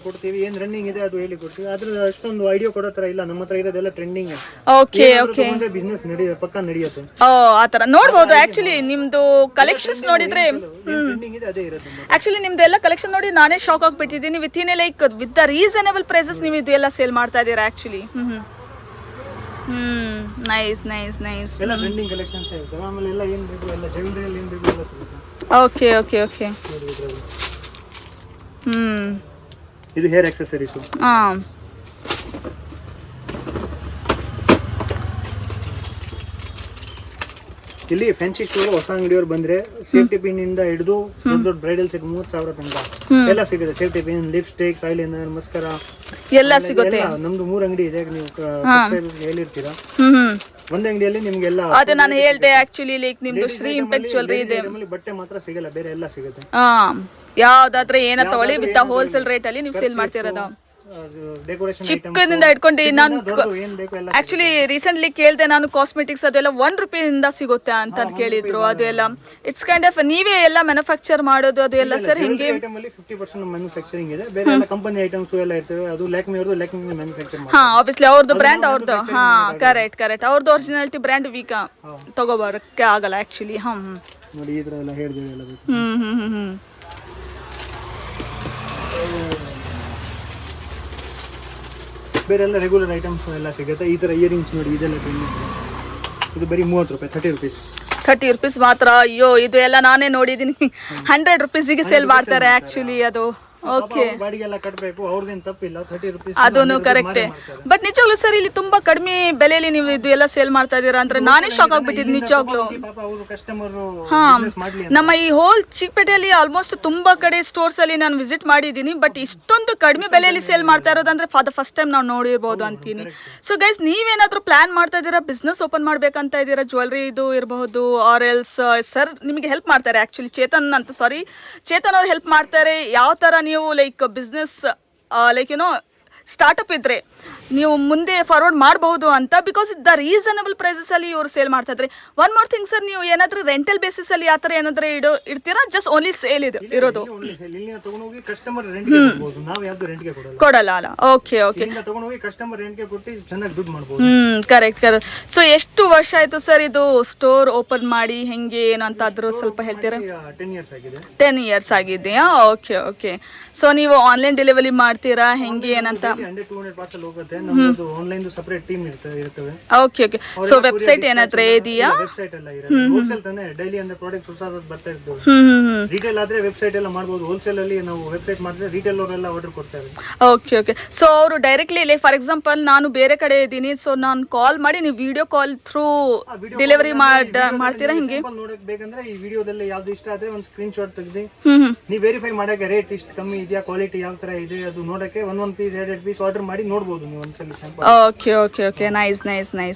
ಕೊಡ್ತೀವಿ. ಏನ್ ರನ್ನಿಂಗ್ ಇದೆ ಅದು ಹೇಳಿ ಕೊಡ್ತೀವಿ. ಅದ್ರ ಅಷ್ಟೊಂದು ಐಡಿಯಾ ಕೊಡೋ ತರ ಇಲ್ಲ, ನಮ್ಮ ಹತ್ರ ಇರೋದೆಲ್ಲ ಟ್ರೆಂಡಿಂಗ್. Okay okay. ಬಿಸ್ನೆಸ್ ಪಕ್ಕ ನಡೆಯುತ್ತೆ. ಓ ಆ ತರ ನೋಡ್ಬೋದು. ಆಕ್ಚುಲಿ ನಿಮ್ದು ಕಲೆಕ್ಷನ್ಸ್ ನೋಡಿದ್ರೆ ಟ್ರೆಂಡಿಂಗ್ ಇದೆ ಅದೇ ಇರುತ್ತೆ. ಆಕ್ಚುಲಿ ನಿಮ್ದು ಎಲ್ಲ ಕಲೆಕ್ಷನ್ ನೋಡಿ ನಾನೇ ಶಾಕ್ ಆಗ್ಬಿಟ್ಟಿದ್ದೀನಿ. With like with the reasonable prices ನೀವು ಇದು ಎಲ್ಲ ಸೇಲ್ ಮಾಡ್ತಾ ಇದ್ದೀರಾ ಆಕ್ಚುಲಿ. Nice nice nice. ಎಲ್ಲ ಟ್ರೆಂಡಿಂಗ್ ಕಲೆಕ್ಷನ್ಸ್ ಇರ್ತವೆ. ಆಮೇಲೆ ಎಲ್ಲ ಏನು ಬೇಕು ಎಲ್ಲ ಜ್ಯುವೆಲರಿಯಲ್ಲಿ ಏನು ಬೇಕು ಎಲ್ಲ ಸಿಗುತ್ತೆ. Okay okay okay. ಇದು ಹೇರ್ ಆಕ್ಸೆಸರೀಸ್. ಹಾಂ, ಇಲ್ಲಿ ಫ್ಯಾನ್ಸಿ ಸ್ಟೋರ್ ಹೊಸ ಅಂಗಡಿಯವರು ಬಂದ್ರೆ ಸೇಫ್ಟಿ ಪಿನ್ ಇಂದ ಹಿಡಿದು ದೊಡ್ಡ ದೊಡ್ಡ ಬ್ರೈಡಲ್ ಸೆಟ್ 30,000 ತನಕ ಎಲ್ಲ ಸಿಗುತ್ತೆ. Safety pin, lipsticks, eyeliner, mascara ಎಲ್ಲ ಸಿಗುತ್ತೆ. ನಮ್ದು 3 ಅಂಗಡಿ ಇದೆ. ನೀವು ಹೇಳಿರ್ತೀರಾ, ಒಂದೇ ಅಂಗಡಿಯಲ್ಲಿ ನಿಮ್ಗೆಲ್ಲ ಅದೇ ನಾನು ಹೇಳ್ದೆ ಆಕ್ಚುಲಿ. ಲೈಕ್ ನಿಮ್ದು ಶ್ರೀ ಇಂಪ್ಯಾಕ್ಟ್ ಜ್ಯುವೆಲರಿ ಇದೆ. ಬಟ್ಟೆ ಮಾತ್ರ ಸಿಗಲ್ಲ, ಬೇರೆ ಎಲ್ಲ ಸಿಗುತ್ತೆ. ಯಾವ್ದಾದ್ರೆ ಏನ ತಗೊಳ್ಳಿ ವಿತ್ ಹೋಲ್ಸೇಲ್ ರೇಟ್ ಅಲ್ಲಿ ನೀವು ಸೇಲ್ ಮಾಡ್ತಿರೋದು. ಡೆಕೋರೇಷನ್ ಚಿಕ್ಕದಿಂದ ಇಟ್ಕೊಂಡು ನಾನು ಏನ್ ಬೇಕು ಎಲ್ಲ ಆಕ್ಚುಲಿ ರೀಸೆಂಟ್ಲಿ ಕೇಳಿದೆ ನಾನು ಕಾಸ್ಮೆಟಿಕ್ಸ್ ಅದೆಲ್ಲ ₹1 ಸಿಗುತ್ತೆ ಅಂತ ಕೇಳಿದ್ರು. ಅದು ಎಲ್ಲ ಇಟ್ಸ್ ಕೈಂಡ್ ಆಫ್ ನೀವೇ ಎಲ್ಲ ಮ್ಯಾನುಫ್ಯಾಕ್ಚರ್ ಮಾಡೋದು ಅದು ಎಲ್ಲ ಸರ್ ಹೆಂಗೆ? ಐಟಮ್ ಅಲ್ಲಿ 50% ಮ್ಯಾನುಫ್ಯಾಕ್ಚರಿಂಗ್ ಇದೆ, ಬೇರೆ ಎಲ್ಲ ಕಂಪನಿ ಐಟಮ್ಸ್ ಎಲ್ಲ ಇರ್ತವೆ. ಅದು ಲ್ಯಾಕ್ಮಿ ಅವ್ರದ್ದು, ಲ್ಯಾಕ್ಮಿ ಮ್ಯಾನುಫ್ಯಾಕ್ಚರ್ ಹಾ ಆಬ್ವಿಯಸ್ಲಿ ಅವ್ರದ್ದು ಬ್ರ್ಯಾಂಡ್ ಅವ್ರದ್ದು. ಹಾ ಕರೆಕ್ಟ್ ಅವ್ರದ್ದು ಒರಿಜಿನಾಲಿಟಿ ಬ್ರ್ಯಾಂಡ್ ವೀಕ್ ತಗೋಬರಕ್ಕೆ ಆಗಲ್ಲ ಆಕ್ಚುಲಿ. ನೋಡಿ ಈ ತರ ಎಲ್ಲ ಹೇಳಿದ್ದೇವೆ ಎಲ್ಲ ಬೇಕು. ಬೇರೆ ಎಲ್ಲ ರೆಗ್ಯುಲರ್ ಐಟಮ್ಸ್ ಎಲ್ಲ ಸಿಗುತ್ತೆ. ಈ ತರ ಇಯರಿಂಗ್ಸ್ ನೋಡಿ, ಇದೆಲ್ಲ ಇದು ಬರೀ ₹30, ₹30 ಮಾತ್ರ. ಅಯ್ಯೋ ಇದು ಎಲ್ಲ ನಾನೇ ನೋಡಿದೀನಿ. ₹100 ಸೇಲ್ ಮಾಡ್ತಾರೆ ಆಕ್ಚುಲಿ ಅದು. ಓಕೆ ಬಾಡಿಗೆಲ್ಲ ಕಟ್ಟಬೇಕು, ಅವ್ರದೇನು ತಪ್ಪಿಲ್ಲ. ₹30 ಅದನ್ನು ಕರೆಕ್ಟೇ. ಬಟ್ ನಿಜವಾಗ್ಲೂ ಸರ್ ಇಲ್ಲಿ ತುಂಬಾ ಕಡಿಮೆ ಬೆಲೆಯಲ್ಲಿ ನೀವು ಇದು ಎಲ್ಲ ಸೇಲ್ ಮಾಡ್ತಾ ಇದೀರಾ ಅಂದ್ರೆ ನಾನೇ ಶಾಕ್ ಆಗ್ಬಿಟ್ಟಿದ್ದು ನಿಜವಾಗ್ಲೂ. ಹಾ ನಮ್ಮ ಈ ಹೋಲ್ ಚಿಕ್ಕಪೇಟೆಯಲ್ಲಿ ಆಲ್ಮೋಸ್ಟ್ ತುಂಬಾ ಕಡೆ ಸ್ಟೋರ್ಸ್ ಅಲ್ಲಿ ನಾನು ವಿಸಿಟ್ ಮಾಡಿದ್ದೀನಿ, ಬಟ್ ಇಷ್ಟೊಂದು ಕಡಿಮೆ ಬೆಲೆಯಲ್ಲಿ ಸೇಲ್ ಮಾಡ್ತಾ ಇರೋದಂದ್ರೆ ಫಾರ್ ದ ಫಸ್ಟ್ ಟೈಮ್ ನಾವು ನೋಡಿರ್ಬೋದು ಅಂತೀನಿ. ಸೊ ಗೈಸ್ ನೀವೇನಾದ್ರೂ ಪ್ಲಾನ್ ಮಾಡ್ತಾ ಇದ್ದೀರಾ, ಬಿಸ್ನೆಸ್ ಓಪನ್ ಮಾಡ್ಬೇಕಂತ ಇದ್ದೀರಾ, ಜ್ಯುವೆಲ್ರಿ ಇದು ಇರಬಹುದು, ಆರ್ ಎಲ್ಸ್ ಸರ್ ನಿಮಗೆ ಹೆಲ್ಪ್ ಮಾಡ್ತಾರೆ ಆಕ್ಚುಲಿ. ಚೇತನ್ ಅವ್ರು ಹೆಲ್ಪ್ ಮಾಡ್ತಾರೆ. ಯಾವ ತರ ನೀವು ಲೈಕ್ ಬಿಸ್ನೆಸ್ ಲೈಕ್ ಏನೋ ಸ್ಟಾರ್ಟಪ್ ಇದ್ರೆ ನೀವು ಮುಂದೆ ಫಾರ್ವರ್ಡ್ ಮಾಡಬಹುದು ಅಂತ, ಬಿಕಾಸ್ ದ ರೀಸನಬಲ್ ಪ್ರೈಸಸ್ ಅಲ್ಲಿ ಇವರು ಸೇಲ್ ಮಾಡ್ತಾ ಇದ್ರೆ. ಒನ್ ಮೋರ್ ಥಿಂಗ್ ಸರ್, ನೀವು ಏನಾದ್ರೂ ರೆಂಟಲ್ ಬೇಸಿಸ್ ಅಲ್ಲಿ ಆತರ ಏನಾದ್ರೂ ಇಡ್ತೀರಾ, ಜಸ್ಟ್ ಓನ್ಲಿ ಸೇಲ್ ಇರೋದು? ಕೊಡಲ್ಲ ಅಲ್ಲ. Okay correct. ಸೊ ಎಷ್ಟು ವರ್ಷ ಆಯ್ತು ಸರ್ ಇದು ಸ್ಟೋರ್ ಓಪನ್ ಮಾಡಿ, ಹೆಂಗೆ ಏನು ಅಂತ ಆದ್ರೂ ಸ್ವಲ್ಪ ಹೇಳ್ತೀರಾ? 10 years ಆಗಿದೆಯಾ? ಓಕೆ. ಸೊ ನೀವು ಆನ್ಲೈನ್ ಡೆಲಿವರಿ ಮಾಡ್ತೀರಾ, ಹೆಂಗೆ ಏನಂತ? ಆನ್ಲೈನ್ ಸಪರೇಟ್ ಟೀಮ್ ಇರ್ತವೆ. ಓಕೆ. ಸೊ ವೆಬ್ಸೈಟ್ ಏನಾದ್ರೂ ಇದೆಯಾ? ವೆಬ್ಸೈಟ್ ಎಲ್ಲ ಇರುತ್ತೆ. ಹೋಲ್ಸೇಲ್ ತಾನೆ, ಡೈಲಿ ಅಂದ್ರೆ ಪ್ರಾಡಕ್ಟ್ಸ್ ಹೊಸದಾಗಿ ಬರ್ತಾ ಇರ್ತವೆ. ರಿಟೇಲ್ ಆದ್ರೆ ವೆಬ್ಸೈಟ್ ಎಲ್ಲ ಮಾಡಬಹುದು. ಹೋಲ್ಸೇಲ್ ಅಲ್ಲಿ ನಾವು ವೆಬ್ಸೈಟ್ ಮಾಡಿದ್ರೆ ರಿಟೇಲ್ ಅವರೆಲ್ಲ ಆರ್ಡರ್ ಕೊಡ್ತಾರೆ. ಓಕೆ. ಸೊ ಅವರು ಡೈರೆಕ್ಟ್ಲಿ ಲೈಕ್ ಫಾರ್ ಎಕ್ಸಾಂಪಲ್ ನಾನು ಬೇರೆ ಕಡೆ ಇದ್ದೀನಿ, ಸೊ ನಾನು ಕಾಲ್ ಮಾಡಿ ನೀವು ವಿಡಿಯೋ ಕಾಲ್ ಥ್ರೂ ಡೆಲಿವರಿ ಮಾಡ್ತೀರಾ ಹೆಂಗೆ? ನೋಡಕ್ ಬೇಕಂದ್ರೆ ಈ ವಿಡಿಯೋದಲ್ಲಿ ಯಾವ್ದು ಇಷ್ಟ ಆದ್ರೆ ಒಂದು ಸ್ಕ್ರೀನ್ ಶಾಟ್ ತೆಗೆದು ನೀವು ವೆರಿಫೈ ಮಾಡಕ್ಕೆ ರೇಟ್ ಇಷ್ಟು ಕಮ್ಮಿ ಇದೆಯಾ, ಕ್ವಾಲಿಟಿ ಯಾವ ತರ ಇದೆ ಅದು ನೋಡಕ್ಕೆ ಒಂದೊಂದು ಪೀಸ್ 2 ಪೀಸ್ ಆರ್ಡರ್ ಮಾಡಿ ನೋಡಬಹುದು ನೀವು ಒಂದ್ಸಲ sample. Okay. Nice.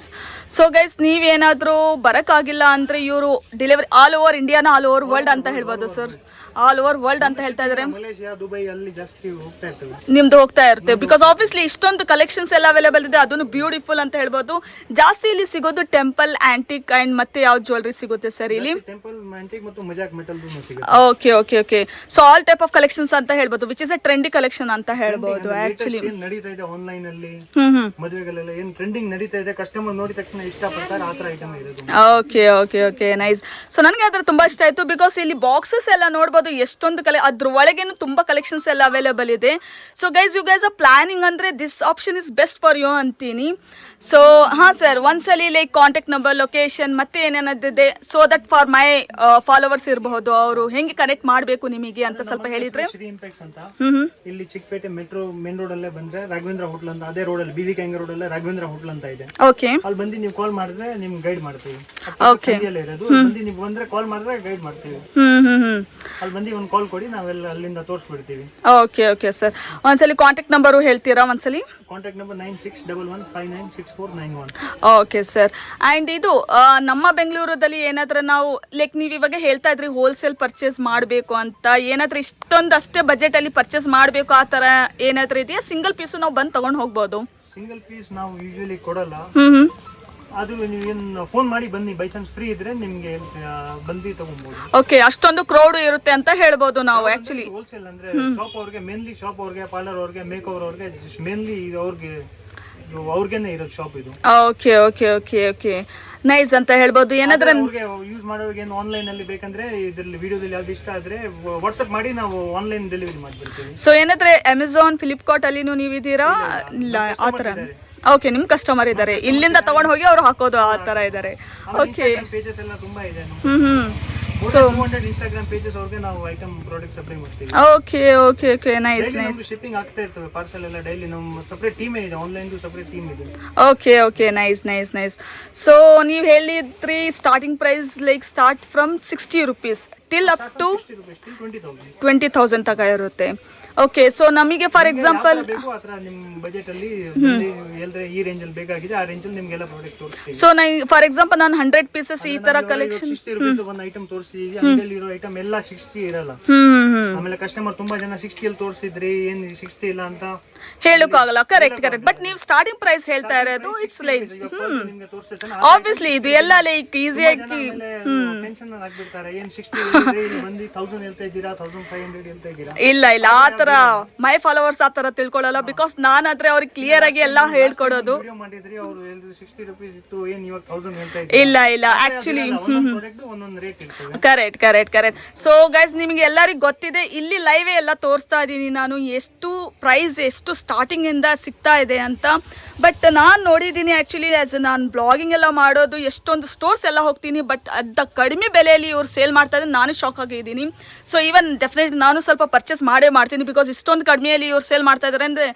So guys ನೀವೇನಾದ್ರೂ ಬರಕ್ಕಾಗಿಲ್ಲ ಅಂದ್ರೆ ಇವರು ಡೆಲಿವರಿ ಆಲ್ ಓವರ್ ಇಂಡಿಯಾನ ಆಲ್ ಓವರ್ ವರ್ಲ್ಡ್ ಅಂತ ಹೇಳ್ಬೋದು ಸರ್. ಆಲ್ ಓವರ್ ವರ್ಲ್ಡ್ ಅಂತ ಹೇಳ್ತಾ ಇದಾರೆ. ಮಲೇಷಿಯಾ, ದುಬೈ ಅಲ್ಲಿ ಜಾಸ್ತಿ ಹೋಗ್ತಾ ಇರ್ತವೆ. ನಿಮ್ದು ಹೋಗ್ತಾ ಇರುತ್ತೆ ಬಿಕಾಸ್ ಆಬ್ವಿಯಸ್ಲಿ ಇಷ್ಟೊಂದು ಕಲೆಕ್ಷನ್ಸ್ ಎಲ್ಲ ಅವೈಲೇಬಲ್ ಇದೆ, ಅದನ್ನು ಬ್ಯೂಟಿಫುಲ್ ಅಂತ ಹೇಳ್ಬೋದು. ಜಾಸ್ತಿ ಇಲ್ಲಿ ಸಿಗೋದು ಟೆಂಪಲ್, ಆಂಟಿಕ್ ಅಂಡ್ ಮತ್ತೆ ಯಾವ ಜ್ಯುವೆಲ್ರಿ ಸಿಗುತ್ತೆ ಸರ್ ಇಲ್ಲಿ? ಟೆಂಪಲ್, ಆಂಟಿಕ್ ಮತ್ತು ಮಜಾಕ್ ಮೆಟಲ್ ಸಿಗುತ್ತೆ. Okay. So all type of collections ಅಂತ ಹೇಳ್ಬೋದು, which is A trendy collection ಅಂತ ಹೇಳ್ಬೋದು ಆಕ್ಚುಲಿ. ನಡೀತಾ ಇದೆ ಆನ್ಲೈನ್ ಅಲ್ಲಿ ಮದುವೆಗಳೆಲ್ಲ ಏನ್ ಟ್ರೆಂಡಿಂಗ್ ನಡೀತಾ ಇದೆ, ಕಸ್ಟಮರ್ ನೋಡಿದ ತಕ್ಷಣ ಇಷ್ಟಪಡ್ತಾರೆ, ಆ ತರ ಐಟಮ್ ಇರೋದು. ಓಕೆ. ನೈಸ್. ಸೊ ನನಗೆ ಅದ್ರ ತುಂಬಾ ಇಷ್ಟ ಆಯ್ತು ಬಿಕಾಸ್ ಇಲ್ಲಿ ಬಾಕ್ಸಸ್ ಎಲ್ಲ ನೋಡ್ಬೋದು ಎಷ್ಟೊಂದು ಅದ್ರ ಒಳಗೇನು ತುಂಬಾ ಕಲೆಕ್ಷನ್ಸ್ ಎಲ್ಲ ಅವೈಲೇಬಲ್ ಇದೆ. So guys you guys are planning ಅಂದ್ರೆ this option is best for you ಅಂತೀನಿ. ಸೊ ಹಾ ಸರ್, ಒಂದ್ಸಲಿ ಲೈಕ್ ಕಾಂಟ್ಯಾಕ್ಟ್ ನಂಬರ್, ಲೊಕೇಶನ್ ಮತ್ತೆ ಏನೇನದಿದೆ, so that for my followers ಇರಬಹುದು, ಅವರು ಹೆಂಗೆ ಕನೆಕ್ಟ್ ಮಾಡಬೇಕು ನಿಮಗೆ ಅಂತ ಸ್ವಲ್ಪ ಹೇಳಿದ್ರೆ. ಶ್ರೀ ಇಂಪೆಕ್ಸ್ ಅಂತ ಇಲ್ಲಿ ಚಿಕ್ಕಪೇಟೆ ಮೆಟ್ರೋ ಮೇನ್ ರೋಡ್ ಅಲ್ಲೇ ಬಂದ್ರೆ ರಾಘವೇಂದ್ರ ಹೋಟೆಲ್ ಅಂತ, ಅದೇ ರೋಡ್ ಅಲ್ಲಿ BV ಕ್ಯಾಂಗ್ ರೋಡ್ ಅಲ್ಲೇ ರಾಘವೇಂದ್ರ ಹೋಟೆಲ್ ಅಂತ ಇದೆ. ಓಕೆ, ಅಲ್ಲಿ ಬಂದು ನೀವು ಕಾಲ್ ಮಾಡಿದ್ರೆ ನಿಮ್ಗೆ ಗೈಡ್ ಮಾಡ್ತೀವಿ. ಓಕೆ, ಇರೋದು ಬಂದು ನೀವು ಬಂದ್ರೆ ಕಾಲ್ ಮಾಡಿದ್ರೆ ಗೈಡ್ ಮಾಡ್ತೀವಿ. ಅಲ್ಲಿ ಬಂದು ಒಂದು ಕಾಲ್ ಕೊಡಿ, ನಾವೆಲ್ಲ ಅಲ್ಲಿಂದ ತೋರಿಸ್ಬಿಡ್ತೀವಿ. ಓಕೆ ಸರ್, ಒಂದ್ಸಲಿ ಕಾಂಟ್ಯಾಕ್ಟ್ ನಂಬರು ಹೇಳ್ತೀರಾ? ಒಂದ್ಸಲಿ contact number 9611596491. Okay sir. And ಇದು ನಮ್ಮ ಬೆಂಗಳೂರಲ್ಲಿ ಏನಾದ್ರೂ ನಾವು ಲೈಕ್ ನೀವು ಇವಾಗ ಹೇಳ್ತಾ ಇದ್ರಿ ಹೋಲ್ಸೇಲ್ ಪರ್ಚೇಸ್ ಮಾಡಬೇಕು ಅಂತ, ಏನಾದ್ರೂ ಇಷ್ಟೊಂದು ಅಷ್ಟೇ ಬಜೆಟಲ್ಲಿ ಪರ್ಚೇಸ್ ಮಾಡಬೇಕು ಆ ಥರ ಏನಾದ್ರೂ ಇದೆಯಾ? ಸಿಂಗಲ್ ಪೀಸು ನಾವು ಬಂದು ತೊಗೊಂಡು ಹೋಗ್ಬೋದು? ಸಿಂಗಲ್ ಪೀಸ್ ನಾವು ಯೂಶುವಲಿ ಕೊಡಲ್ಲ, ಅದು ನೀವೇನು ಫೋನ್ ಮಾಡಿ ಬನ್ನಿ, ಬೈ ಚಾನ್ಸ್ ಫ್ರೀ ಇದ್ರೆ ನಿಮ್ಗೆ ಬಂದು ತಗೊಬಹುದು. ಓಕೆ, ಅಷ್ಟೊಂದು ಕ್ರೌಡ್ ಇರುತ್ತೆ ಅಂತ ಹೇಳ್ಬೋದು ನಾವು ಆಕ್ಚುಲಿ. ಹೋಲ್ಸೇಲ್ ಅಂದ್ರೆ ಶಾಪ್ ಅವ್ರಿಗೆ, ಮೇನ್ಲಿ ಶಾಪ್ ಅವ್ರಿಗೆ, ಪಾರ್ಲರ್ ಅವ್ರಿಗೆ, ಮೇಕ್ ಓವರ್ ಅವ್ರಿಗೆ, ಮೇನ್ಲಿ ಅವ್ರಿಗೇನೆ ಇರೋದು ಶಾಪ್ ಇದು. ಓಕೆ ನೈಸ್ ಅಂತ ಹೇಳ್ಬೋದು. ಏನಾದ್ರೆ ಯೂಸ್ ಮಾಡೋರಿಗೆ ಏನು ಆನ್ಲೈನ್ ಅಲ್ಲಿ ಬೇಕಂದ್ರೆ ಇದರಲ್ಲಿ ವಿಡಿಯೋದಲ್ಲಿ ಯಾವ್ದು ಇಷ್ಟ ಆದ್ರೆ ವಾಟ್ಸ್ಆಪ್ ಮಾಡಿ ನಾವು ಆನ್ಲೈನ್ ಡೆಲಿವರಿ ಮಾಡ್ಬಿಡ್ತೀವಿ. ಸೊ ಏನಾದ್ರೆ ಅಮೆಝಾನ್, ಫ್ಲಿಪ್ಕಾರ್ಟ್ ಅಲ್ಲಿ ನೀವು ಇದೀರಾ? ಇಲ್ಲ ಆ ಥರ. ಓಕೆ, ನಿಮ್ ಕಸ್ಟಮರ್ ಇದ್ದಾರೆ, ಇಲ್ಲಿಂದ ತಗೊಂಡು ಹೋಗಿ ಅವ್ರು ಹಾಕೋದು ಆ ತರ ಇದ್ದಾರೆ. ಓಕೆ, ಪೇಜಸ್ ಎಲ್ಲ ತುಂಬಾ ಇದೆ. ಸೊ ಇನ್ಸ್ಟಾಗ್ರಾಮ್ ಪೇಜಸ್ ಅವ್ರಿಗೆ ನಾವು ಐಟಮ್ ಪ್ರಾಡಕ್ಟ್ ಸಪ್ಲೈ ಮಾಡ್ತೀವಿ. Okay nice. ಶಿಪ್ಪಿಂಗ್ ಆಗ್ತಾ ಇರ್ತವೆ ಪಾರ್ಸಲ್ ಎಲ್ಲ ಡೈಲಿ. ನಮ್ಮ ಸಪರೇಟ್ ಟೀಮ್ ಇದೆ, ಆನ್ಲೈನ್ ಸಪರೇಟ್ ಟೀಮ್ ಇದೆ. Okay nice. ಸೊ ನೀವು ಹೇಳಿದ್ರಿ starting price like start from ₹60 till up to 20,000 20,000 ತನಕ ಇರುತ್ತೆ. ಓಕೆ, ಸೊ ನಮಗೆ ಫಾರ್ ಎಕ್ಸಾಂಪಲ್ ಬೇಕು ಆ ಥರ ನಿಮ್ಮ ಬಜೆಟ್ ಅಲ್ಲಿ ಎಲ್ಲದ್ರೆ ಈ ರೇಂಜ್ ಅಲ್ಲಿ ಬೇಕಾಗಿದೆ ಆ ರೇಂಜ್ ಅಲ್ಲಿ ನಿಮ್ಗೆಲ್ಲ ಪ್ರಾಡಕ್ಟ್ ತೋರಿಸ್ತೀವಿ. ಸೊ ಫಾರ್ ಎಕ್ಸಾಂಪಲ್ ನಾನು 100 ಪೀಸಸ್ ಈ ತರ ಕಲೆಕ್ಷನ್ 60 ರೂಪಾಯಿ ಒಂದು ಐಟಮ್ ತೋರಿಸಿದೀವಿ, ಅಂಗಡಿಯಲ್ಲಿ ಇರೋ ಐಟಮ್ ಎಲ್ಲ 60 ಇರಲ್ಲ. ಆಮೇಲೆ ಕಸ್ಟಮರ್ ತುಂಬಾ ಜನ 60 ಅಲ್ಲಿ ತೋರಿಸಿದ್ರಿ ಏನ್ 60 ಇಲ್ಲ ಅಂತ ಹೇಳೋಕ್ಕಾಗಲ್ಲ. ಕರೆಕ್ಟ್ ಬಟ್ ನೀವು ಸ್ಟಾರ್ಟಿಂಗ್ ಪ್ರೈಸ್ ಹೇಳ್ತಾ ಇರೋದು ಇಟ್ಸ್ ಲೈಕ್ ನಿಮ್ಗೆ ತೋರಿಸ್ತಾರೆ. ಆಬ್ವಿಯಸ್ಲಿ ಇದು ಎಲ್ಲ ಲೈಕ್ ಈಸಿಯಾಗಿ ಟೆನ್ಷನ್ ಆಗ್ಬಿಡ್ತಾರೆ, ಏನ್ 60 ಇಲ್ಲಿ ಬಂದು 1000 ಹೇಳ್ತಾ ಇದ್ದೀರಾ 1500 ಹೇಳ್ತಾ ಇದ್ದೀರಾ. ಇಲ್ಲ ಆ ತರ ಮೈ ಫಾಲೋವರ್ಸ್ ಆ ತರ ತಿಳ್ಕೊಳ್ಳಲ್ಲ. ಬಿಕಾಸ್ ನಾನಾದ್ರೆ ಅವ್ರಿಗೆ ಕ್ಲಿಯರ್ ಆಗಿ ಎಲ್ಲ ಹೇಳ್ಕೊಡೋದು. ವಿಡಿಯೋ ಮಾಡಿದ್ರಿ ಅವರು ಹೇಳಿದ್ರು 60 ರೂಪೀಸ್ ಇತ್ತು, ಏನ್ ಇವಾಗ 1000 ಹೇಳ್ತಾ ಇದ್ದೀರಾ. ಇಲ್ಲ ಆಕ್ಚುಲಿ ಒಂದೊಂದು ರೇಟ್ ಇರ್ತದೆ. ಕರೆಕ್ಟ್. ಸೊ ಗೈಸ್ ನಿಮಗೆ ಎಲ್ಲರಿಗೂ ಗೊತ್ತಿದೆ, ಇಲ್ಲಿ ಲೈವ್ ಎಲ್ಲ ತೋರಿಸ್ತಾ ಇದ್ದೀನಿ ನಾನು ಎಷ್ಟು ಪ್ರೈಸ್ ಎಷ್ಟು ಸ್ಟಾರ್ಟಿಂಗ್ ಇಂದ ಸಿಗ್ತಾ ಇದೆ ಅಂತ. ಬಟ್ ನಾನು ನೋಡಿದ್ದೀನಿ ಆ್ಯಕ್ಚುಲಿ ಆ್ಯಸ್ ನಾನು ಬ್ಲಾಗಿಂಗ್ ಎಲ್ಲ ಮಾಡೋದು ಎಷ್ಟೊಂದು ಸ್ಟೋರ್ಸ್ ಎಲ್ಲ ಹೋಗ್ತೀನಿ, ಬಟ್ ಅದ ಕಡಿಮೆ ಬೆಲೆಯಲ್ಲಿ ಇವ್ರು ಸೇಲ್ ಮಾಡ್ತಾ ಇದ್ದಾರೆ. ನಾನು ಶಾಕ್ ಆಗಿದ್ದೀನಿ. ಸೊ ಈವನ್ ಡೆಫಿನೆಟ್ ನಾನು ಸ್ವಲ್ಪ ಪರ್ಚೇಸ್ ಮಾಡೇ ಮಾಡ್ತೀನಿ, ಬಿಕಾಸ್ ಇಷ್ಟೊಂದು ಕಡಿಮೆಯಲ್ಲಿ ಇವ್ರು ಸೇಲ್ ಮಾಡ್ತಾ ಇದ್ದಾರೆ ಅಂದರೆ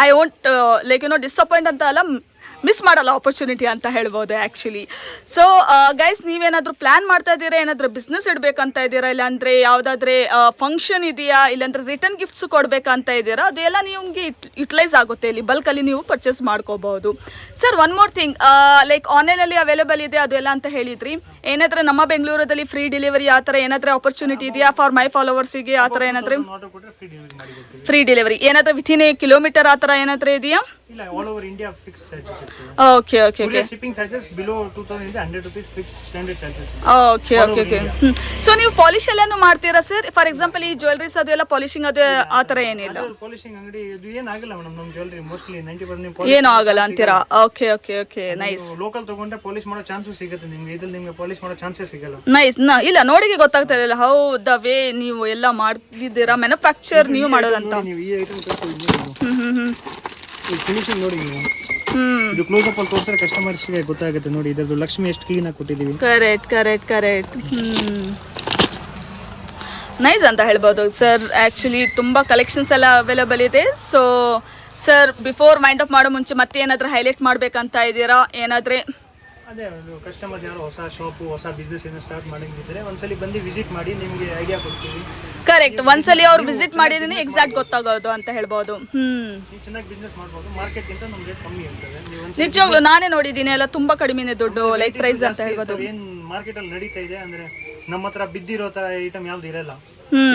ಐ ವೋಂಟ್ ಲೈಕ್ ಡಿಸಪಾಯಿಂಟ್ ಅಂತ ಅಲ್ಲ, ಮಿಸ್ ಮಾಡಲ್ಲ ಆಪರ್ಚುನಿಟಿ ಅಂತ ಹೇಳ್ಬೋದು ಆ್ಯಕ್ಚುಲಿ. ಸೊ ಗೈಸ್ ನೀವೇನಾದರೂ ಪ್ಲ್ಯಾನ್ ಮಾಡ್ತಾ ಇದ್ದೀರಾ, ಏನಾದರೂ ಬಿಸ್ನೆಸ್ ಇಡಬೇಕಂತ ಇದ್ದೀರಾ, ಇಲ್ಲಾಂದರೆ ಯಾವುದಾದ್ರೆ ಫಂಕ್ಷನ್ ಇದೆಯಾ, ಇಲ್ಲಾಂದರೆ ರಿಟರ್ನ್ ಗಿಫ್ಟ್ಸ್ ಕೊಡಬೇಕಂತ ಇದ್ದೀರಾ, ಅದೆಲ್ಲ ನಿಮಗೆ ಯುಟಿಲೈಸ್ ಆಗುತ್ತೆ. ಇಲ್ಲಿ ಬಲ್ಕಲ್ಲಿ ನೀವು ಪರ್ಚೇಸ್ ಮಾಡ್ಕೋಬಹುದು. Sir one more thing, like ಆನ್ಲೈನಲ್ಲಿ ಅವೈಲೇಬಲ್ ಇದೆ ಅದು ಎಲ್ಲ ಅಂತ ಹೇಳಿದ್ರಿ. ಏನಾದರೂ ನಮ್ಮ ಬೆಂಗಳೂರಲ್ಲಿ ಫ್ರೀ ಡೆಲಿವರಿ ಆ ಥರ ಏನಾದರೂ ಆಪರ್ಚುನಿಟಿ ಇದೆಯಾ ಫಾರ್ ಮೈ ಫಾಲೋವರ್ಸಿಗೆ? ಆ ಥರ ಏನಾದರೂ ಫ್ರೀ ಡೆಲಿವರಿ ಏನಾದರೂ ವಿತಿನ್ ಕಿಲೋಮೀಟರ್ ಆ ಥರ ಏನಾದರೂ ಇದೆಯಾ? ಇಲ್ಲ, all over India fix charges ಇರುತ್ತೆ. ಓಕೆ ಶಿಪ್ಪಿಂಗ್ ಚಾರ್ಜಸ್ ಬಿಲೋ 2000 ಇಂದ 100 rupees fix standard charges. Okay. So ನೀವು ಪಾಲಿಶ್ ಎಲ್ಲಾನು ಮಾಡ್ತೀರಾ ಸರ್? ಫಾರ್ ಎಕ್ಸಾಂಪಲ್ ಈ ಜ್ಯುವೆಲರೀಸ್ ಅದೆಲ್ಲ ಪಾಲಿಶಿಂಗ್ ಅದು ಆ ಥರ ಏನಿಲ್ಲ? ಪಾಲಿಶಿಂಗ್ ಅಂಗಡಿ ಇದು ಏನಾಗಲ್ಲ ಮೇಡಮ್, ನಮ್ಮ ಜ್ಯುವೆಲರಿ ಮೋಸ್ಟ್ಲಿ 90% ಏನೂ ಆಗಲ್ಲ ಅಂತೀರಾ? Okay nice. ಲೋಕಲ್ ತಗೊಂಡ್ರೆ ಪಾಲಿಶ್ ಮಾಡೋ ಚಾನ್ಸಸ್ ಸಿಗುತ್ತೆ ನಿಮ್ಗೆ, ಇದ್ರಲ್ಲಿ ನಿಮ್ಗೆ ಪಾಲಿಶ್ ಮಾಡೋ ಚಾನ್ಸಸ್ ಸಿಗಲ್ಲ. ನೈಸ್. ಇಲ್ಲ ನೋಡಿಗೆ ಗೊತ್ತಾಗ್ತಾ ಇಲ್ಲ ಹೌ ದ ವೇ ನೀವು ಎಲ್ಲ ಮಾಡ್ತಿದ್ದೀರಾ, ಮ್ಯಾನುಫ್ಯಾಕ್ಚರ್ ನೀವು ಮಾಡೋದಂತ. ನೀವು ಈ ಐಟಮ್ ಫಿನಿಶಿಂಗ್ ನೋಡಿ ನೀವು, ಇದು ಕ್ಲೋಸ್ ಅಪ್ ಅಲ್ಲಿ ತೋರಿಸಿದ್ರೆ ಕಸ್ಟಮರ್ಸ್ಗೆ ಗೊತ್ತಾಗುತ್ತೆ. ನೋಡಿ ಇದರದ್ದು ಲಕ್ಷ್ಮಿ ಎಷ್ಟು ಕ್ಲೀನ್ ಆಗಿ ಕೊಟ್ಟಿದ್ದೀವಿ. ಕರೆಕ್ಟ್. ನೈಸ್ ಅಂತ ಹೇಳ್ಬೋದು ಸರ್. ಆ್ಯಕ್ಚುಲಿ ತುಂಬ ಕಲೆಕ್ಷನ್ಸ್ ಎಲ್ಲ ಅವೈಲೇಬಲ್ ಇದೆ. So sir before mind up ಮಾಡೋ ಮುಂಚೆ ಮತ್ತೆ ಏನಾದರೂ ಹೈಲೈಟ್ ಮಾಡಬೇಕಂತ ಇದ್ದೀರಾ? ಏನಾದರೆ ಅದೇ ಕಸ್ಟಮರ್ಸ್ ಯಾರು ಹೊಸ ಶಾಪು ಹೊಸ ಬಿಸ್ನೆಸ್ ಏನೋ ಸ್ಟಾರ್ಟ್ ಮಾಡಿದ್ರೆ ಒಂದ್ಸಲಿ ಬಂದು ವಿಸಿಟ್ ಮಾಡಿ, ನಿಮಗೆ ಐಡಿಯಾ ಕೊಡ್ತೀವಿ. ಕರೆಕ್ಟ್, ಒಂದ್ಸಲಿ ಅವ್ರು ವಿಸಿಟ್ ಮಾಡಿದ್ರೆ ಎಕ್ಸಾಕ್ಟ್ ಗೊತ್ತಾಗೋದು ಅಂತ ಹೇಳ್ಬೋದು. ಚೆನ್ನಾಗಿ ಬಿಸ್ನೆಸ್ ಮಾಡ್ಬೋದು, ಮಾರ್ಕೆಟ್ ಗಿಂತ ನಮ್ಮ ರೇಟ್ ಕಮ್ಮಿ ಇರ್ತದೆ. ನಿಜವಾಗ್ಲೂ ನಾನೇ ನೋಡಿದ್ದೀನಿ, ಎಲ್ಲ ತುಂಬಾ ಕಡಿಮೆನೆ ದುಡ್ಡು, ಲೈಕ್ ಪ್ರೈಸ್ ಅಂತ ಹೇಳ್ಬೋದು. ಏನ್ ಮಾರ್ಕೆಟ್ ಅಲ್ಲಿ ನಡೀತಾ ಇದೆ ಅಂದ್ರೆ ನಮ್ಮ ಹತ್ರ ಬಿದ್ದಿರೋ ತರ ಐಟಮ್ ಯಾವ್ದು ಇರಲ್ಲ,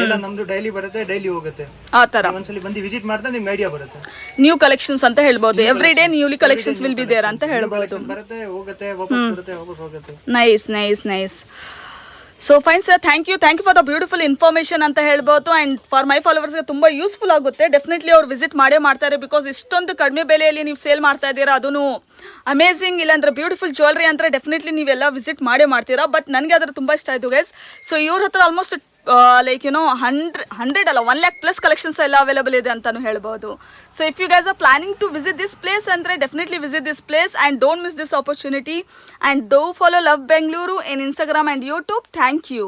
ಎಲ್ಲ ನಮ್ದು ಡೈಲಿ ಬರುತ್ತೆ ಡೈಲಿ ಹೋಗುತ್ತೆ. ಆ ತರ ಒಂದ್ಸಲಿ ಬಂದು ವಿಸಿಟ್ ಮಾಡಿದ್ರೆ ನಿಮ್ಗೆ ಐಡಿಯಾ ಬರುತ್ತೆ. ನ್ಯೂ ಕಲೆಕ್ಷನ್ಸ್ ಅಂತ ಹೇಳ್ಬೋದು, every day newly collections will be there ಅಂತ ಹೇಳ್ಬೋದು. ಬರುತ್ತೆ ಹೋಗುತ್ತೆ, ವಾಪಸ್ ಬರುತ್ತೆ ವಾಪಸ್ ಹೋಗುತ್ತೆ. Nice. So fine sir, thank you for the beautiful information ಅಂತ ಹೇಳ್ಬೋದು. ಆ್ಯಂಡ್ ಫಾರ್ ಮೈ ಫಾಲೋವರ್ಸ್ಗೆ ತುಂಬ ಯೂಸ್ಫುಲ್ ಆಗುತ್ತೆ. ಡೆಫಿನೆಟ್ಲಿ ಅವ್ರು ವಿಸಿಟ್ ಮಾಡೇ ಮಾಡ್ತಾರೆ, ಬಿಕಾಸ್ ಇಷ್ಟೊಂದು ಕಡಿಮೆ ಬೆಲೆಯಲ್ಲಿ ನೀವು ಸೇಲ್ ಮಾಡ್ತಾ ಇದ್ದೀರಾ, ಅದೂ ಅಮೇಝಿಂಗ್. ಇಲ್ಲಾಂದ್ರೆ ಬ್ಯೂಟಿಫುಲ್ ಜ್ಯುವೆಲ್ರಿ ಅಂದರೆ ಡೆಫಿನೆಟ್ಲಿ ನೀವೆಲ್ಲ ವಿಸಿಟ್ ಮಾಡೇ ಮಾಡ್ತೀರಾ. ಬಟ್ ನನಗೆ ಅದ್ರ ತುಂಬ ಇಷ್ಟ ಆಯಿತು ಗೈಸ್. ಸೊ ಇವ್ರ ಹತ್ರ ಆಲ್ಮೋಸ್ಟ್ ಲೈಕ್ 100 ಅಲ್ಲ 1 lakh ಪ್ಲಸ್ ಕಲೆಕ್ಷನ್ಸ್ ಎಲ್ಲ ಅವೈಲೇಬಲ್ ಇದೆ ಅಂತಾನು ಹೇಳ್ಬೋದು. So if you guys are planning to visit this place ಅಂದರೆ definitely visit this place and don't miss this opportunity. And do follow love Bengaluru in Instagram and YouTube. Thank you.